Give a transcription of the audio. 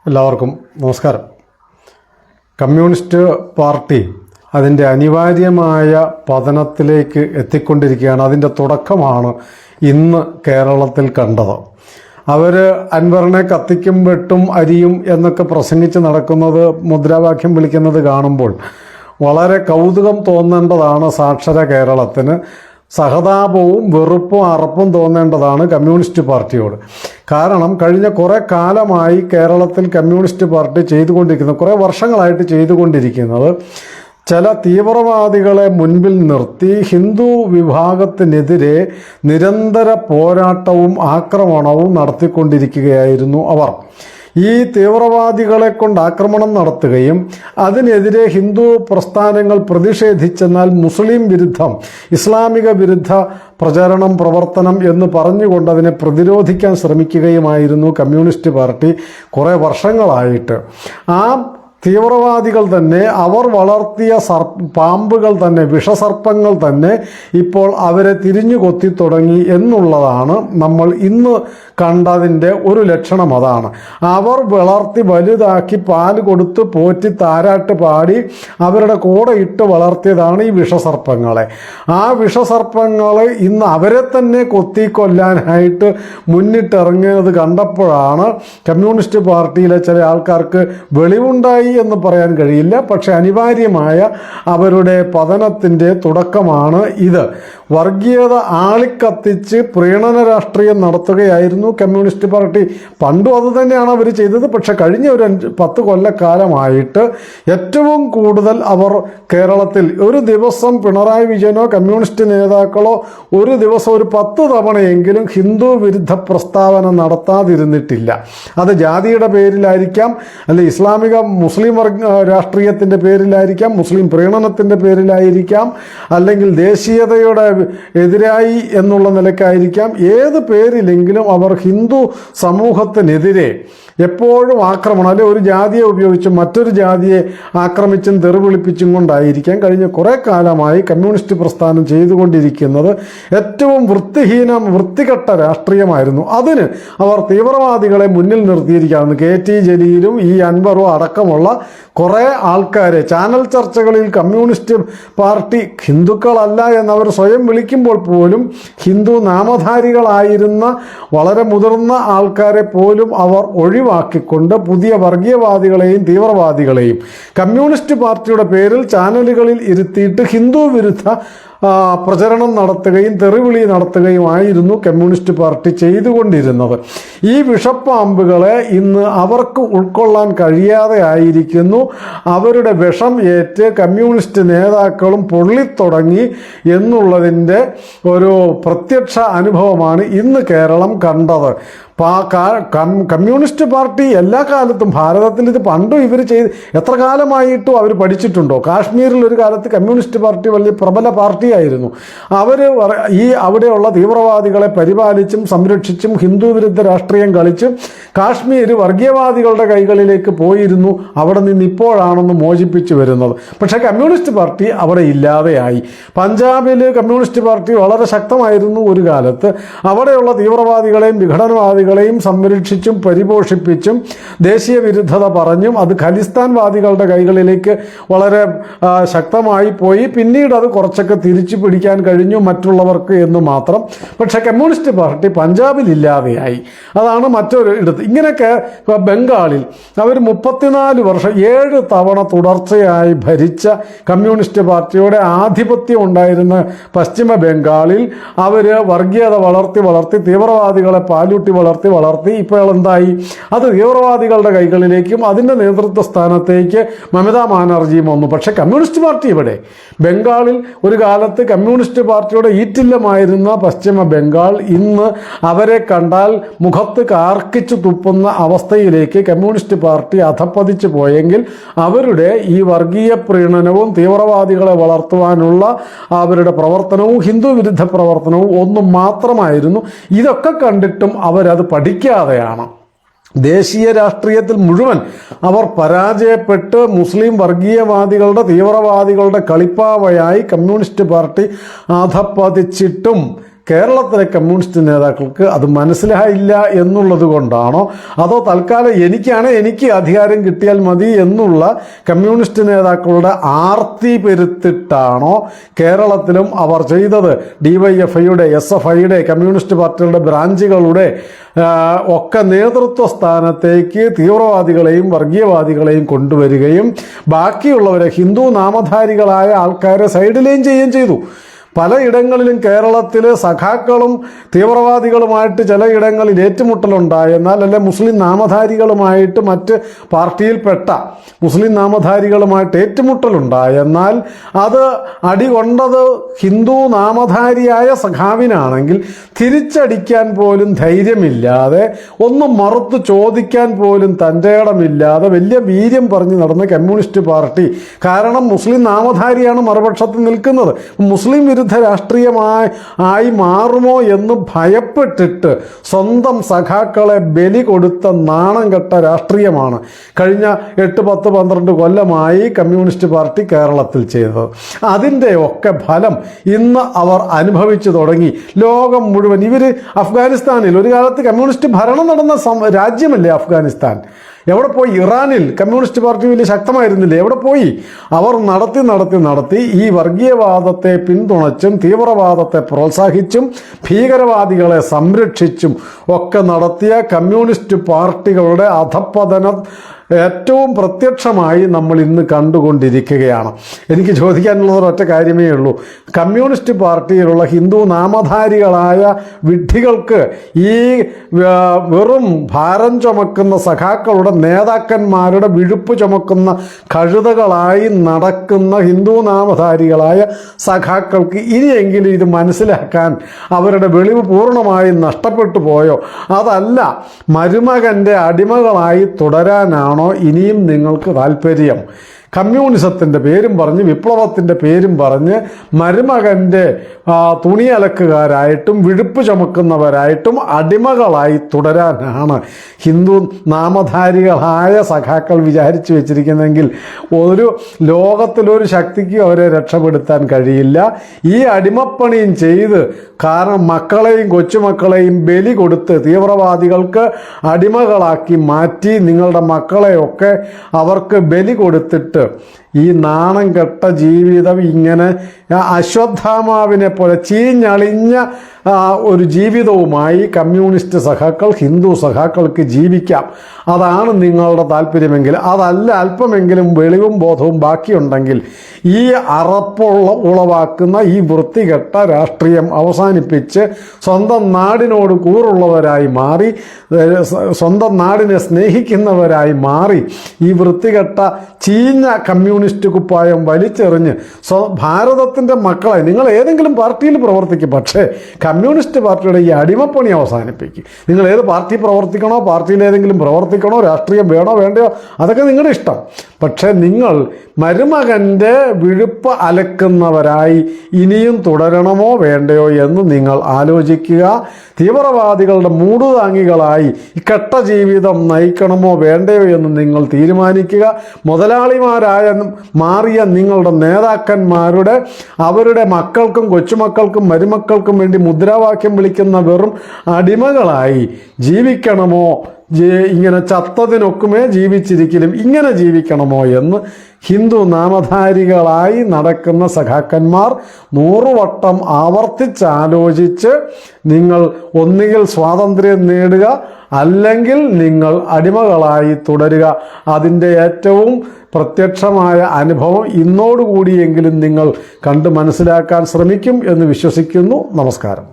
എല്ലാവർക്കും നമസ്കാരം. Communist party അതിൻ്റെ അനിവാര്യമായ പതനത്തിലേക്ക് എത്തിക്കൊണ്ടിരിക്കുകയാണ്. അതിൻ്റെ തുടക്കമാണ് ഇന്ന് കേരളത്തിൽ കണ്ടത്. അവർ അൻവറിനെ കത്തിക്കും വെട്ടും അരിയും എന്നൊക്കെ പ്രസംഗിച്ച് നടക്കുന്നത്, മുദ്രാവാക്യം വിളിക്കുന്നത് കാണുമ്പോൾ വളരെ കൗതുകം തോന്നേണ്ടതാണ് സാക്ഷര കേരളത്തിന്. സഹതാപവും വെറുപ്പും അറപ്പും തോന്നേണ്ടതാണ് കമ്മ്യൂണിസ്റ്റ് പാർട്ടിയോട്. കാരണം കഴിഞ്ഞ കുറേ കാലമായി കേരളത്തിൽ കമ്മ്യൂണിസ്റ്റ് പാർട്ടി ചെയ്തുകൊണ്ടിരിക്കുന്നത്, കുറേ വർഷങ്ങളായിട്ട് ചെയ്തുകൊണ്ടിരിക്കുന്നത്, ചില തീവ്രവാദികളെ മുൻപിൽ നിർത്തി ഹിന്ദു വിഭാഗത്തിനെതിരെ നിരന്തര പോരാട്ടവും ആക്രമണവും നടത്തിക്കൊണ്ടിരിക്കുകയായിരുന്നു അവർ. ഈ തീവ്രവാദികളെ കൊണ്ട് ആക്രമണം നടത്തുകയും അതിനെതിരെ ഹിന്ദു പ്രസ്ഥാനങ്ങൾ പ്രതിഷേധിച്ചെന്നാൽ മുസ്ലിം വിരുദ്ധം, ഇസ്ലാമിക വിരുദ്ധ പ്രവർത്തനം എന്ന് പറഞ്ഞുകൊണ്ട് അതിനെ പ്രതിരോധിക്കാൻ ശ്രമിക്കുകയുമായിരുന്നു കമ്മ്യൂണിസ്റ്റ് പാർട്ടി കുറേ വർഷങ്ങളായിട്ട്. ആ തീവ്രവാദികൾ തന്നെ, അവർ വളർത്തിയ പാമ്പുകൾ തന്നെ, വിഷസർപ്പങ്ങൾ തന്നെ ഇപ്പോൾ അവരെ തിരിഞ്ഞു കൊത്തി തുടങ്ങി എന്നുള്ളതാണ് നമ്മൾ ഇന്ന് കണ്ടതിൻ്റെ ഒരു ലക്ഷണം. അതാണ് അവർ വളർത്തി വലുതാക്കി പാല് കൊടുത്ത് പോറ്റി താരാട്ട് പാടി അവരുടെ കൂടെ ഇട്ട് വളർത്തിയതാണ് ഈ വിഷസർപ്പങ്ങളെ. ആ വിഷസർപ്പങ്ങൾ ഇന്ന് അവരെ തന്നെ കൊല്ലാനായിട്ട് മുന്നിട്ടിറങ്ങിയത് കണ്ടപ്പോഴാണ് കമ്മ്യൂണിസ്റ്റ് പാർട്ടിയിലെ ചില ആൾക്കാർക്ക് വെളിവുണ്ടായി എന്ന് പറയാൻ കഴിയില്ല, പക്ഷെ അനിവാര്യമായ അവരുടെ പതനത്തിൻ്റെ തുടക്കമാണ് ഇത്. വർഗീയത ആളിക്കത്തിച്ച് പ്രീണന രാഷ്ട്രീയം നടത്തുകയായിരുന്നു കമ്മ്യൂണിസ്റ്റ് പാർട്ടി. പണ്ടും അതുതന്നെയാണ് അവർ ചെയ്തത്. പക്ഷെ കഴിഞ്ഞ ഒരു 10 കൊല്ലക്കാലമായിട്ട് ഏറ്റവും കൂടുതൽ അവർ കേരളത്തിൽ ഒരു ദിവസം പിണറായി വിജയനോ കമ്മ്യൂണിസ്റ്റ് നേതാക്കളോ ഒരു ദിവസം ഒരു 10 തവണയെങ്കിലും ഹിന്ദു വിരുദ്ധ പ്രസ്താവന നടത്താതിരുന്നിട്ടില്ല. അത് ജാതിയുടെ പേരിലായിരിക്കാം, അല്ലെ ഇസ്ലാമിക മുസ്ലിം രാഷ്ട്രീയത്തിൻ്റെ പേരിലായിരിക്കാം, മുസ്ലിം പ്രീണനത്തിൻ്റെ പേരിലായിരിക്കാം, അല്ലെങ്കിൽ ദേശീയതയുടെ എതിരായി എന്നുള്ള നിലക്കായിരിക്കാം. ഏത് പേരിലെങ്കിലും അവർ ഹിന്ദു സമൂഹത്തിനെതിരെ എപ്പോഴും ആക്രമണം, അല്ലെ ഒരു ജാതിയെ ഉപയോഗിച്ചും മറ്റൊരു ജാതിയെ ആക്രമിച്ചും തെറിവിളിപ്പിച്ചും കൊണ്ടായിരിക്കാം കഴിഞ്ഞ കുറേ കാലമായി കമ്മ്യൂണിസ്റ്റ് പ്രസ്ഥാനം ചെയ്തുകൊണ്ടിരിക്കുന്നത്. ഏറ്റവും വൃത്തികെട്ട രാഷ്ട്രീയമായിരുന്നു. അതിന് അവർ തീവ്രവാദികളെ മുന്നിൽ നിർത്തിയിരിക്കുകയാണ്. KT ജലീലും ഈ അൻവറും അടക്കമുള്ള കുറേ ആൾക്കാരെ ചാനൽ ചർച്ചകളിൽ കമ്മ്യൂണിസ്റ്റ് പാർട്ടി ഹിന്ദുക്കളല്ല എന്നവർ സ്വയം വിളിക്കുമ്പോൾ പോലും ഹിന്ദു നാമധാരികളായിരുന്ന വളരെ മുതിർന്ന ആൾക്കാരെ പോലും അവർ ഒഴിവാക്കിക്കൊണ്ട് പുതിയ വർഗീയവാദികളെയും തീവ്രവാദികളെയും കമ്മ്യൂണിസ്റ്റ് പാർട്ടിയുടെ പേരിൽ ചാനലുകളിൽ ഇരുത്തിയിട്ട് ഹിന്ദു വിരുദ്ധ പ്രചരണം നടത്തുകയും തെറിവിളി നടത്തുകയുമായിരുന്നു കമ്മ്യൂണിസ്റ്റ് പാർട്ടി ചെയ്തുകൊണ്ടിരുന്നത്. ഈ വിഷപ്പാമ്പുകളെ ഇന്ന് അവർക്ക് ഉൾക്കൊള്ളാൻ കഴിയാതെ ആയിരിക്കുന്നു. അവരുടെ വിഷം ഏറ്റ് കമ്മ്യൂണിസ്റ്റ് നേതാക്കളും പൊള്ളിത്തുടങ്ങി എന്നുള്ളതിൻ്റെ ഒരു പ്രത്യക്ഷ അനുഭവമാണ് ഇന്ന് കേരളം കണ്ടത്. കമ്മ്യൂണിസ്റ്റ് പാർട്ടി എല്ലാ കാലത്തും ഭാരതത്തിൽ ഇത് പണ്ടും ഇവർ എത്ര കാലമായിട്ടും അവർ പഠിച്ചിട്ടുണ്ടോ? കാശ്മീരിൽ ഒരു കാലത്ത് കമ്മ്യൂണിസ്റ്റ് പാർട്ടി വലിയ പ്രബല പാർട്ടിയായിരുന്നു. അവർ അവിടെയുള്ള തീവ്രവാദികളെ പരിപാലിച്ചും സംരക്ഷിച്ചും ഹിന്ദു വിരുദ്ധ രാഷ്ട്രീയം കളിച്ചും കാശ്മീർ വർഗീയവാദികളുടെ കൈകളിലേക്ക് പോയിരുന്നു. അവിടെ നിന്ന് ഇപ്പോഴാണെന്ന് മോചിപ്പിച്ചു വരുന്നത്. പക്ഷേ കമ്മ്യൂണിസ്റ്റ് പാർട്ടി അവിടെ ഇല്ലാതെയായി. പഞ്ചാബിൽ കമ്മ്യൂണിസ്റ്റ് പാർട്ടി വളരെ ശക്തമായിരുന്നു ഒരു കാലത്ത്. അവിടെയുള്ള തീവ്രവാദികളെയും വിഘടനവാദികളെയും സംരക്ഷിച്ചും പരിപോഷിപ്പിച്ചും ദേശീയ വിരുദ്ധത പറഞ്ഞും അത് ഖലിസ്ഥാൻവാദികളുടെ കൈകളിലേക്ക് വളരെ ശക്തമായി പോയി. പിന്നീട് അത് കുറച്ചൊക്കെ തിരിച്ചു പിടിക്കാൻ കഴിഞ്ഞു മറ്റുള്ളവർക്ക് എന്ന് മാത്രം. പക്ഷേ കമ്മ്യൂണിസ്റ്റ് പാർട്ടി പഞ്ചാബിൽ ഇല്ലാതെയായി. അതാണ് മറ്റൊരു ഇടത്ത്. ഇങ്ങനെയൊക്കെ ബംഗാളിൽ അവർ 34 വർഷം 7 തവണ തുടർച്ചയായി ഭരിച്ച കമ്മ്യൂണിസ്റ്റ് പാർട്ടിയുടെ ആധിപത്യം ഉണ്ടായിരുന്ന പശ്ചിമ ബംഗാളിൽ അവർ വർഗീയത വളർത്തി തീവ്രവാദികളെ പാലൂട്ടി വളർത്തി ഇപ്പോൾ എന്തായി? അത് തീവ്രവാദികളുടെ കൈകളിലേക്കും അതിൻ്റെ നേതൃത്വ സ്ഥാനത്തേക്ക് മമതാ ബാനർജിയും വന്നു. പക്ഷേ കമ്മ്യൂണിസ്റ്റ് പാർട്ടി ഇവിടെ ബംഗാളിൽ ഒരു കാലത്ത് കമ്മ്യൂണിസ്റ്റ് പാർട്ടിയുടെ ഈറ്റില്ലമായിരുന്ന പശ്ചിമ ബംഗാൾ ഇന്ന് അവരെ കണ്ടാൽ മുഖത്ത് കാർക്കിച്ചു തുപ്പുന്ന അവസ്ഥയിലേക്ക് കമ്മ്യൂണിസ്റ്റ് പാർട്ടി അധപ്പതിച്ചു പോയെങ്കിൽ അവരുടെ ഈ വർഗീയ പ്രീണനവും തീവ്രവാദികളെ വളർത്തുവാനുള്ള അവരുടെ പ്രവർത്തനവും ഹിന്ദു വിരുദ്ധ പ്രവർത്തനവും ഒന്നും മാത്രമായിരുന്നു. ഇതൊക്കെ കണ്ടിട്ടും അവരത് പഠിക്കാതെയാണ് ദേശീയ രാഷ്ട്രീയത്തിൽ മുഴുവൻ അവർ പരാജയപ്പെട്ട് മുസ്ലിം വർഗീയവാദികളുടെ തീവ്രവാദികളുടെ കളിപ്പാവയായി കമ്മ്യൂണിസ്റ്റ് പാർട്ടി അധപ്പതിച്ചിട്ടും കേരളത്തിലെ കമ്മ്യൂണിസ്റ്റ് നേതാക്കൾക്ക് അത് മനസ്സിലായില്ല എന്നുള്ളത് കൊണ്ടാണോ, അതോ തൽക്കാലം എനിക്ക് അധികാരം കിട്ടിയാൽ മതി എന്നുള്ള കമ്മ്യൂണിസ്റ്റ് നേതാക്കളുടെ ആർത്തി പെരുത്തിട്ടാണോ കേരളത്തിലും അവർ ചെയ്തത്? DYFIയുടെ, SFIയുടെ, കമ്മ്യൂണിസ്റ്റ് പാർട്ടികളുടെ ബ്രാഞ്ചുകളുടെ ഒക്കെ നേതൃത്വ സ്ഥാനത്തേക്ക് തീവ്രവാദികളെയും വർഗീയവാദികളെയും കൊണ്ടുവരികയും ബാക്കിയുള്ളവരെ ഹിന്ദു നാമധാരികളായ ആൾക്കാരെ സൈഡിലേയും ചെയ്യുകയും ചെയ്തു. പലയിടങ്ങളിലും കേരളത്തിൽ സഖാക്കളും തീവ്രവാദികളുമായിട്ട് ചിലയിടങ്ങളിൽ ഏറ്റുമുട്ടലുണ്ടായി. എന്നാൽ മുസ്ലിം നാമധാരികളുമായിട്ട് മറ്റ് പാർട്ടിയിൽപ്പെട്ട മുസ്ലിം നാമധാരികളുമായിട്ട് ഏറ്റുമുട്ടലുണ്ടായി. എന്നാൽ അത് അടികൊണ്ടത് ഹിന്ദു നാമധാരിയായ സഖാവിനാണെങ്കിൽ തിരിച്ചടിക്കാൻ പോലും ധൈര്യമില്ലാതെ, ഒന്നും മറുത്ത് ചോദിക്കാൻ പോലും തൻ്റെ ഇടമില്ലാതെ വലിയ വീര്യം പറഞ്ഞ് നടന്ന കമ്മ്യൂണിസ്റ്റ് പാർട്ടി, കാരണം മുസ്ലിം നാമധാരിയാണ് മറുപക്ഷത്ത് നിൽക്കുന്നത്, മുസ്ലിം വിരുദ്ധ രാഷ്ട്രീയമായി മാറുമോ എന്ന് ഭയപ്പെട്ടിട്ട് സ്വന്തം സഖാക്കളെ ബലി കൊടുത്ത നാണം കെട്ട രാഷ്ട്രീയമാണ് കഴിഞ്ഞ 8, 10, 12 കൊല്ലമായി കമ്മ്യൂണിസ്റ്റ് പാർട്ടി കേരളത്തിൽ ചെയ്തത്. അതിൻ്റെ ഒക്കെ ഫലം ഇന്ന് അവർ അനുഭവിച്ചു തുടങ്ങി. ലോകം മുഴുവൻ അഫ്ഗാനിസ്ഥാനിൽ ഒരു കാലത്ത് കമ്മ്യൂണിസ്റ്റ് ഭരണം നടന്ന രാജ്യമല്ലേ അഫ്ഗാനിസ്ഥാൻ? എവിടെ പോയി? ഇറാനിൽ കമ്മ്യൂണിസ്റ്റ് പാർട്ടി വലിയ ശക്തമായിരുന്നില്ലേ? എവിടെ പോയി? അവർ നടത്തി ഈ വർഗീയവാദത്തെ പിന്തുണച്ചും തീവ്രവാദത്തെ പ്രോത്സാഹിച്ചും ഭീകരവാദികളെ സംരക്ഷിച്ചും ഒക്കെ നടത്തിയ കമ്മ്യൂണിസ്റ്റ് പാർട്ടികളുടെ അധപ്പതനം ഏറ്റവും പ്രത്യക്ഷമായി നമ്മൾ ഇന്ന് കണ്ടുകൊണ്ടിരിക്കുകയാണ്. എനിക്ക് ചോദിക്കാനുള്ളത് ഒറ്റ കാര്യമേ ഉള്ളൂ. കമ്മ്യൂണിസ്റ്റ് പാർട്ടിയിലുള്ള ഹിന്ദു നാമധാരികളായ വിഡ്ഢികൾക്ക് ഈ വെറും ഭാരം ചുമക്കുന്ന സഖാക്കളുടെ നേതാക്കന്മാരുടെ വിഴുപ്പ് ചുമക്കുന്ന കഴുതകളായി നടക്കുന്ന ഹിന്ദു നാമധാരികളായ സഖാക്കൾക്ക് ഇനിയെങ്കിലും ഇത് മനസ്സിലാക്കാൻ അവരുടെ വെളിവ് പൂർണ്ണമായും നഷ്ടപ്പെട്ടു പോയോ? അതല്ല മരുമകൻ്റെ അടിമകളായി തുടരാനാണ് ഇനിയും നിങ്ങൾക്ക് താല്പര്യം? കമ്മ്യൂണിസത്തിൻ്റെ പേരും പറഞ്ഞ്, വിപ്ലവത്തിൻ്റെ പേരും പറഞ്ഞ് മരുമകൻ്റെ തുണി അലക്കുകാരായിട്ടും വിഴുപ്പ് ചുമക്കുന്നവരായിട്ടും അടിമകളായി തുടരാനാണ് ഹിന്ദു നാമധാരികളായ സഖാക്കൾ വിചാരിച്ചു വെച്ചിരിക്കുന്നതെങ്കിൽ ലോകത്തിലൊരു ശക്തിക്ക് അവരെ രക്ഷപ്പെടുത്താൻ കഴിയില്ല. ഈ അടിമപ്പണിയും ചെയ്ത്, കാരണം മക്കളെയും കൊച്ചുമക്കളെയും ബലി കൊടുത്ത് തീവ്രവാദികൾക്ക് അടിമകളാക്കി മാറ്റി നിങ്ങളുടെ മക്കളെയൊക്കെ അവർക്ക് ബലി കൊടുത്തിട്ട് ഈ നാണം കെട്ട ജീവിതം ഇങ്ങനെ അശ്വത്ഥാമാവിനെ പോലെ ചീഞ്ഞളിഞ്ഞ ഒരു ജീവിതവുമായി കമ്മ്യൂണിസ്റ്റ് സഖാക്കൾ, ഹിന്ദു സഖാക്കൾക്ക് ജീവിക്കാം. അതാണ് നിങ്ങളുടെ താല്പര്യമെങ്കിൽ, അതല്ല അല്പമെങ്കിലും വെളിവും ബോധവും ബാക്കിയുണ്ടെങ്കിൽ ഈ ഉളവാക്കുന്ന ഈ വൃത്തികെട്ട രാഷ്ട്രീയം അവസാനിപ്പിച്ച് സ്വന്തം നാടിനോട് കൂറുള്ളവരായി മാറി, സ്വന്തം നാടിനെ സ്നേഹിക്കുന്നവരായി മാറി, ഈ വൃത്തികെട്ട ചീഞ്ഞ കമ്മ്യൂണിസ്റ്റ് കുപ്പായം വലിച്ചെറിഞ്ഞ് ഭാരതത്തിൻ്റെ മക്കളെ, നിങ്ങൾ ഏതെങ്കിലും പാർട്ടിയിൽ പ്രവർത്തിക്കും, പക്ഷേ കമ്മ്യൂണിസ്റ്റ് പാർട്ടിയുടെ ഈ അടിമപ്പണി അവസാനിപ്പിക്കും. നിങ്ങൾ ഏത് പാർട്ടി പ്രവർത്തിക്കണോ, പാർട്ടിയിൽ ഏതെങ്കിലും പ്രവർത്തിക്കണോ, രാഷ്ട്രീയം വേണോ വേണ്ടയോ, അതൊക്കെ നിങ്ങളുടെ ഇഷ്ടം. പക്ഷേ നിങ്ങൾ മരുമകൻ്റെ വിഴുപ്പ് അലക്കുന്നവരായി ഇനിയും തുടരണമോ വേണ്ടയോ എന്ന് നിങ്ങൾ ആലോചിക്കുക. തീവ്രവാദികളുടെ മൂടുതാങ്ങികളായി കെട്ട ജീവിതം നയിക്കണമോ വേണ്ടയോ എന്ന് നിങ്ങൾ തീരുമാനിക്കുക. മുതലാളിമാരായ മാറിയ നിങ്ങളുടെ നേതാക്കന്മാരുടെ അവരുടെ മക്കൾക്കും കൊച്ചുമക്കൾക്കും മരുമക്കൾക്കും വേണ്ടി മുദ്രാവാക്യം വിളിക്കുന്ന വെറും അടിമകളായി ജീവിക്കണമോ, ഇങ്ങനെ ചത്തതിനൊക്കുമേ ജീവിച്ചിരിക്കലും ഇങ്ങനെ ജീവിക്കണമോ എന്ന് ഹിന്ദു നാമധാരികളായി നടക്കുന്ന സഖാക്കന്മാർ 100 വട്ടം ആവർത്തിച്ചാലോചിച്ച് നിങ്ങൾ ഒന്നുകിൽ സ്വാതന്ത്ര്യം നേടുക, അല്ലെങ്കിൽ നിങ്ങൾ അടിമകളായി തുടരുക. അതിൻ്റെ ഏറ്റവും പ്രത്യക്ഷമായ അനുഭവം ഇന്നോടുകൂടിയെങ്കിലും നിങ്ങൾ കണ്ട് മനസ്സിലാക്കാൻ ശ്രമിക്കും എന്ന് വിശ്വസിക്കുന്നു. നമസ്കാരം.